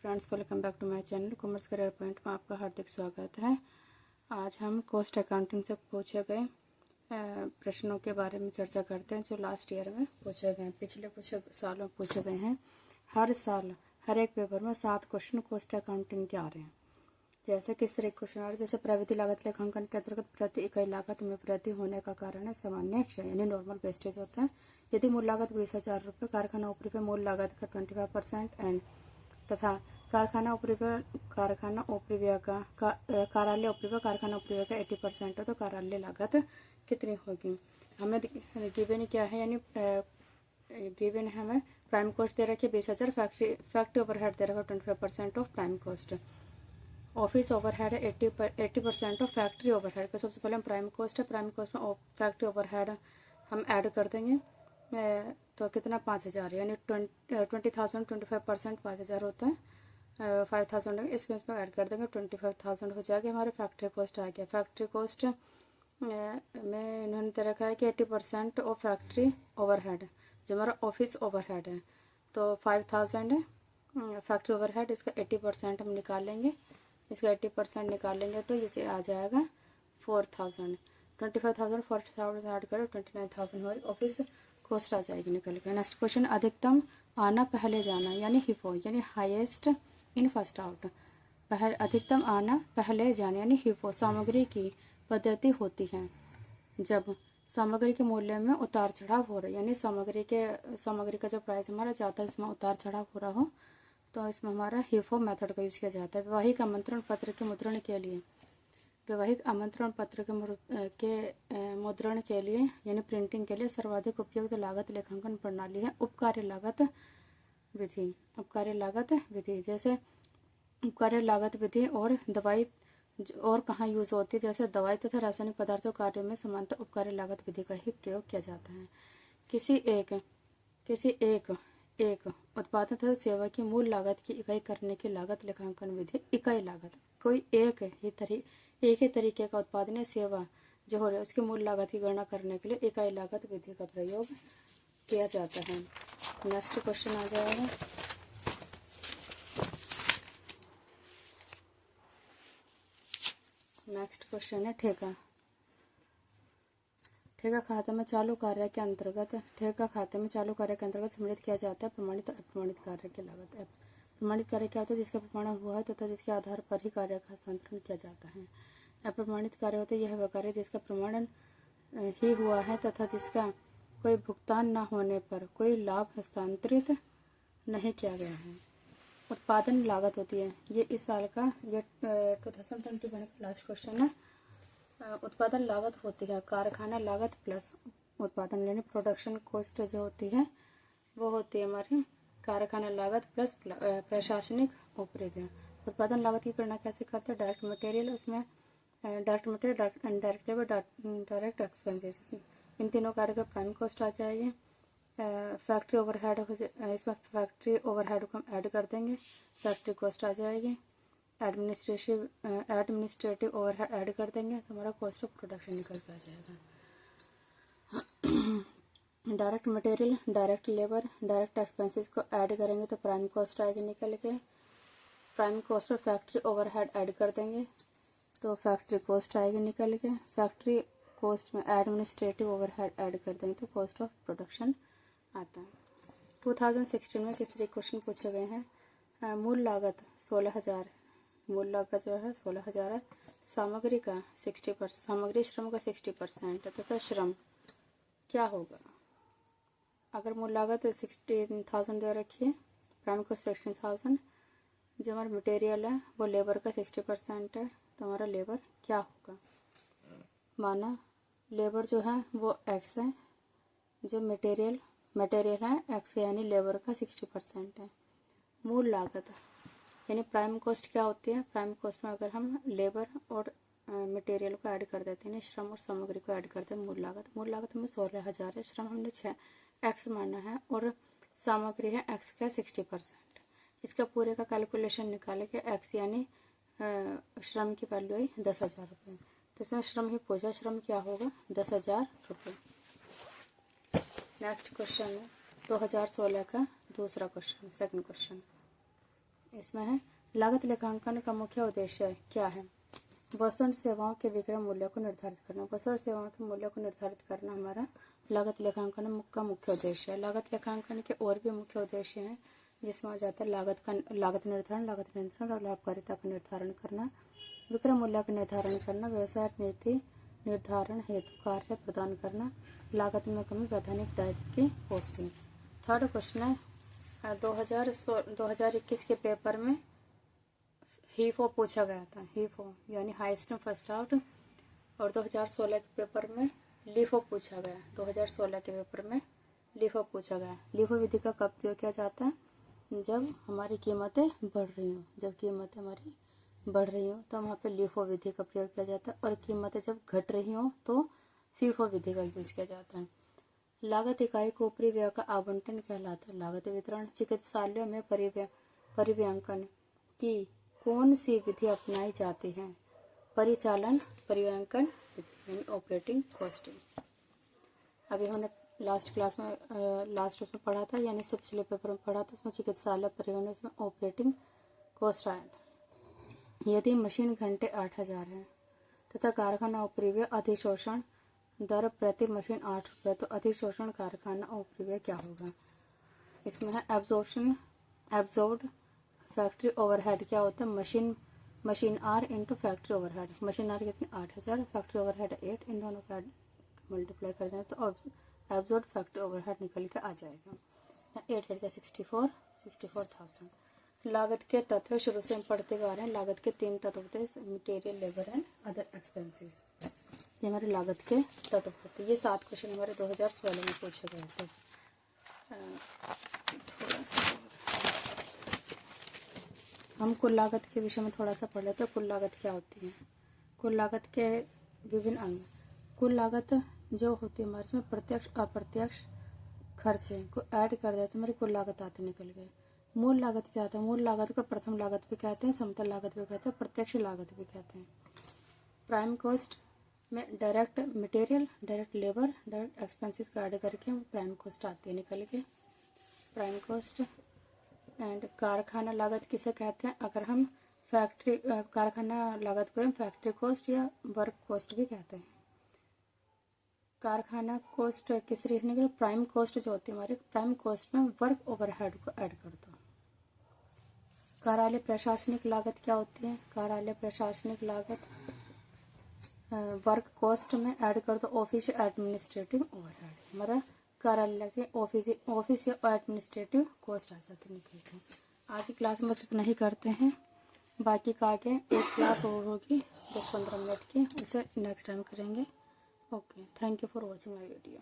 Friends, welcome back to my channel commerce career point में आपका हार्दिक स्वागत है। आज हम कॉस्ट अकाउंटिंग से पूछे गए प्रश्नों के बारे में चर्चा करते हैं जो लास्ट ईयर में पूछे गए हैं, पिछले कुछ सालों में पूछे गए हैं। हर साल हर एक पेपर में 7 क्वेश्चन कॉस्ट अकाउंटिंग के आ रहे हैं। जैसे किस तरह क्वेश्चन आ रहे हैं, जैसे प्रवृत्ति लागत लेखांकन के अंतर्गत प्रति इकाई लागत में वृद्धि होने का कारण है सामान्य क्षय यानी नॉर्मल वेस्टेज होता है। यदि मूल लागत 20,000 रुपये, कारखाना उपरी मूल लागत का 25% एंड तथा कारखाना उपरिव्यय कारखाना उपरिव्यय का कार्यालय उपरिव्यय कारखाना उपरिव्यय का 80% है तो कार्यालय लागत कितनी होगी। हमें गिवन क्या है, यानी गिवन है हमें प्राइम कॉस्ट दे रखी है 20,000, फैक्ट्री ओवरहेड दे रखा 25% of prime cost, office overhead है 80% ऑफ फैक्ट्री ओवरहेड का। सबसे पहले हम प्राइम कॉस्ट है, प्राइम कॉस्ट में फैक्ट्री ओवरहेड हम ऐड कर देंगे तो कितना 5,000 यानी 20,000 25% 5,000 होता है। 5,000 इसमें ऐड कर देंगे 25,000 हो जाएगा। हमारे फैक्ट्री कॉस्ट आ गया। फैक्ट्री कॉस्ट में इन्होंने दे रखा है कि 80% ऑफ फैक्ट्री ओवरहेड जो हमारा ऑफिस ओवरहेड है तो 5,000 है फैक्ट्री ओवरहेड, इसका 80% हम निकालेंगे, इसका 80% निकालेंगे तो इसे आ जाएगा 4,000। 25,000 40,000 ऐड करें 29,000 हमारी ऑफिस कॉस्ट आ जाएगी निकल के। नेक्स्ट क्वेश्चन, अधिकतम आना पहले जाना यानी हिफो यानी हाईएस्ट इन फर्स्ट आउट। अधिकतम आना पहले जाना यानी हिफो सामग्री की पद्धति होती है जब सामग्री के मूल्य में उतार चढ़ाव हो रहा है, यानी सामग्री का जो प्राइस हमारा जाता है इसमें उतार चढ़ाव हो रहा हो तो इसमें हमारा हिफो मेथड का यूज किया जाता है। वैवाहिक आमंत्रण पत्र के मुद्रण के लिए वैवाहिक आमंत्रण पत्र के मुद्रण के लिए यानी प्रिंटिंग के लिए सर्वाधिक उपयुक्त लागत लेखांकन प्रणाली है उपकार्य लागत विधि। उपकार्य लागत विधि जैसे उपकार्य लागत विधि और दवाई और कहाँ यूज होती है, जैसे दवाई तथा रासायनिक पदार्थों कार्यों में समानता उपकार्य लागत विधि का ही प्रयोग किया जाता है। किसी एक उत्पादन तथा सेवा की मूल लागत की इकाई करने की लागत लेखांकन विधि इकाई लागत। कोई एक ही तरीके का उत्पादन या सेवा जो हो रहा है उसकी मूल लागत की गणना करने के लिए इकाई लागत विधि का प्रयोग किया जाता है। नेक्स्ट क्वेश्चन आ जाएगा, नेक्स्ट क्वेश्चन है ठेका खाते में चालू कार्य के अंतर्गत सम्मिलित किया जाता है प्रमाणित अप्रमाणित कार्य की लागत। प्रमाणित कार्य क्या होता है, जिसका प्रमाणन हुआ है तथा जिसके आधार पर ही कार्य का हस्तांतरण किया जाता है। अप्रमाणित कार्य होता है यह वह कार्य जिसका प्रमाणन ही हुआ है तथा जिसका कोई भुगतान न होने पर कोई लाभ हस्तांतरित नहीं किया गया है। उत्पादन लागत होती है, ये इस साल का ये 2021 का लास्ट क्वेश्चन है। उत्पादन लागत होती है कारखाना लागत प्लस उत्पादन यानी प्रोडक्शन कॉस्ट जो होती है वो होती है हमारी कारखाना लागत प्लस प्रशासनिक उपरिव्यय। उत्पादन लागत की गणना कैसे करते हैं, डायरेक्ट मटेरियल, उसमें डायरेक्ट मटेरियल डायरेक्ट एक्सपेंसेस, इन तीनों कार्य का प्राइम कॉस्ट आ जाएगी। फैक्ट्री ओवरहेड इसमें फैक्ट्री ओवरहेड को हम ऐड कर देंगे, फैक्ट्री कॉस्ट आ जाएगी। एडमिनिस्ट्रेटिव ओवरहेड ऐड कर देंगे तो हमारा कॉस्ट ऑफ प्रोडक्शन निकल के आ जाएगा। Direct material, direct labour, direct expenses को ऐड करेंगे तो प्राइम कॉस्ट आएगी निकल के। प्राइम कॉस्ट और फैक्ट्री ओवरहेड ऐड कर देंगे तो फैक्ट्री कॉस्ट आएगी निकल के। फैक्ट्री कॉस्ट में एडमिनिस्ट्रेटिव ओवरहेड ऐड कर देंगे तो कॉस्ट ऑफ प्रोडक्शन आता है। 2016 में किस तरह क्वेश्चन पूछे गए हैं, मूल लागत 16,000, मूल लागत जो है 16,000 है, सामग्री का 60%, सामग्री श्रम का 60% है तथा श्रम क्या होगा। अगर मूल लागत 16,000 दे रखी है, प्राइम कॉस्ट 16,000, जो हमारा मटेरियल है वो लेबर का 60% है तो हमारा लेबर क्या होगा। माना लेबर जो है वो एक्स है, जो मटेरियल है एक्स यानी लेबर का 60% है। मूल लागत यानी प्राइम कॉस्ट क्या होती है, प्राइम कॉस्ट में अगर हम लेबर और मटेरियल को ऐड कर देते हैं, श्रम और सामग्री को ऐड करते हैं, मूल लागत में 16,000 है, श्रम हमने 6 एक्स माना है और सामग्री है एक्स का 60%। इसका पूरे का कैलकुलेशन निकाले के एक्स यानी श्रम की वैल्यू है 10,000 रुपये, तो इसमें श्रम ही पूछा, श्रम क्या होगा 10,000 रुपये। नेक्स्ट क्वेश्चन है 2016 का दूसरा क्वेश्चन, सेकंड क्वेश्चन। इसमें है लागत लेखांकन का मुख्य उद्देश्य क्या है? वस्तु और सेवाओं के विक्रय मूल्य को निर्धारित करना। वस्तु और सेवाओं के मूल्य को निर्धारित करना हमारा लागत लेखांकन का मुख्य उद्देश्य है। लागत लेखांकन के और भी मुख्य उद्देश्य हैं, जिसमें आ जाता है लागत निर्धारण और लाभकारिता का निर्धारण करना, विक्रय मूल्य का निर्धारण करना, व्यवसाय नीति निर्धारण हेतु कार्य प्रदान करना, लागत में कमी, वैधानिक दायित्व की पूर्ति। थर्ड क्वेश्चन है 2021 के पेपर में हीफो पूछा गया था। हीफो यानी हाईएस्ट फर्स्ट आउट। और 2016 के पेपर में लीफो पूछा गया। 2016 के पेपर में लीफो पूछा गया। लीफो विधि का कब प्रयोग किया जाता है? जब हमारी कीमतें बढ़ रही हो। जब कीमतें हमारी बढ़ रही हो तो वहाँ पे लीफो विधि का प्रयोग किया जाता है, और कीमतें जब घट रही हो तो फीफो विधि का यूज किया जाता है। लागत इकाई को ऊपरी व्यय का आवंटन कहलाता है। लागत वितरण। चिकित्सालयों में परिव्यंकन की कौन सी विधि अपनाई जाती है? परिचालन परिव्यंकन विधि, ऑपरेटिंग कॉस्टिंग। अभी हमने लास्ट क्लास में उसमें पढ़ा था, यानी सबसे पिछले पेपर में पढ़ा था, उसमें चिकित्सालय परिवहन, उसमें ऑपरेटिंग कॉस्ट आया था। यदि मशीन घंटे 8000 है तथा कारखाना उपरिव्यय अधिशोषण दर प्रति मशीन 8 रुपये, तो अधिशोषण कारखाना उपरिव्यय क्या होगा? इसमें है एब्जॉर्ब्ड फैक्ट्री ओवरहेड क्या होता है? Machine hour into factory overhead. Machine hour कितनी? 8000, फैक्ट्री ओवरहेड 8, इन दोनों का मल्टीप्लाई कर दें तो एब्जॉर्ब्ड फैक्ट्री ओवरहेड निकल के आ जाएगा। 8 8 64,000। लागत के तत्व शुरू से हम पढ़ते हुए आ रहे हैं। लागत के 3 तत्व होते हैं, material, labour and other expenses. ये हमारे लागत के तत्व होते हैं। ये 7 क्वेश्चन हमारे 2016 में पूछे गए थे। हम कुल लागत के विषय में थोड़ा सा पढ़ लेते हैं। कुल लागत क्या होती है? कुल लागत के विभिन्न अंग। कुल लागत जो होती है हमारे, इसमें प्रत्यक्ष अप्रत्यक्ष खर्चे को ऐड कर देते हमारी कुल लागत आते निकल गए। मूल लागत क्या होता है? मूल लागत को प्रथम लागत भी कहते हैं, समतल लागत भी कहते हैं, प्रत्यक्ष लागत भी कहते हैं। प्राइम कॉस्ट में direct material, direct labour, direct expenses को ऐड करके प्राइम कॉस्ट आती है निकल के, प्राइम कॉस्ट। एंड कारखाना लागत किसे कहते हैं? अगर हम कारखाना लागत को हम फैक्ट्री कॉस्ट या वर्क कॉस्ट भी कहते हैं। कारखाना कॉस्ट किस रीजन के? प्राइम कॉस्ट जो होती है हमारी, प्राइम कॉस्ट में वर्क ओवरहेड को ऐड कर दो। कार्यालय प्रशासनिक लागत क्या होती है? कार्यालय प्रशासनिक लागत वर्क कॉस्ट में ऐड कर दो ऑफिस एडमिनिस्ट्रेटिव ओवरहेड। हमारा कार्यालय के ऑफिस या एडमिनिस्ट्रेटिव कॉस्ट आ जाती निकल के। आज की क्लास में बस इतना ही करते हैं। बाकी का आगे एक क्लास और होगी 10-15 मिनट की, उसे नेक्स्ट टाइम करेंगे। Okay, thank you for watching my video.